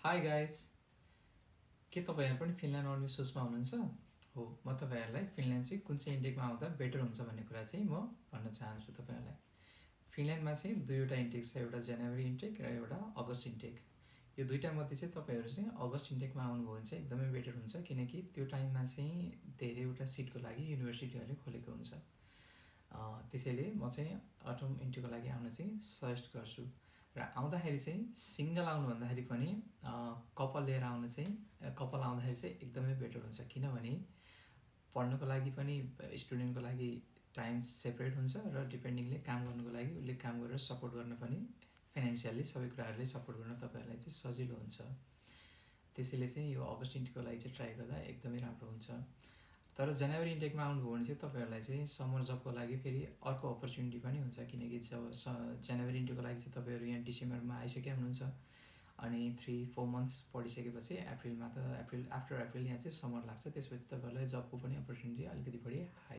Hi guys, के तपाईँहरू पनि फिनल्यान्ड आउने सोचमा हुनुहुन्छ? हो, म तपाईँहरूलाई फिनल्यान्ड चाहिँ कुन चाहिँ इन्टेकमा आउँदा बेटर हुन्छ भन्ने कुरा चाहिँ म भन्न चाहन्छु तपाईँहरूलाई। फिनल्यान्डमा चाहिँ दुईवटा इन्टेक छ, एउटा जनवरी इन्टेक र एउटा अगस्त इन्टेक। यो दुईवटा मध्ये चाहिँ तपाईँहरू चाहिँ अगस्त इन्टेकमा आउनुभयो भने चाहिँ एकदमै बेटर हुन्छ, किनकि त्यो टाइममा चाहिँ धेरैवटा सिटको लागि युनिभर्सिटीहरूले खोलेको हुन्छ। त्यसैले म चाहिँ अटम इन्टेकको लागि आउन चाहिँ सजेस्ट गर्छु। र आउँदाखेरि चाहिँ सिङ्गल आउनु भन्दाखेरि पनि कपाल लिएर आउनु चाहिँ कपाल आउँदाखेरि चाहिँ एकदमै बेटर हुन्छ, किनभने पढ्नुको लागि पनि स्टुडेन्टको लागि टाइम सेपरेट हुन्छ र डिपेन्डिङले काम गर्नुको लागि उसले काम गरेर सपोर्ट गर्न पनि फाइनेन्सियल्ली सबै कुराहरूले सपोर्ट गर्न तपाईँहरूलाई चाहिँ सजिलो हुन्छ। त्यसैले चाहिँ यो अगस्ट इन्टेकको लागि चाहिँ ट्राई गर्दा एकदमै राम्रो हुन्छ। तर जनवरी इन्टेकमा आउनुभयो भने चाहिँ तपाईँहरूलाई चाहिँ समर जबको लागि फेरि अर्को अपर्च्युनिटी पनि हुन्छ, किनकि जब जनवरी इन्टेकको लागि चाहिँ तपाईँहरू यहाँ डिसेम्बरमा आइसक्यो हुनुहुन्छ अनि 3-4 मन्थ्स पढिसकेपछि अप्रिलमा त आफ्टर अप्रिल यहाँ चाहिँ समर लाग्छ, त्यसपछि तपाईँहरूलाई जबको पनि अपर्च्युनिटी अलिकति बढी हाई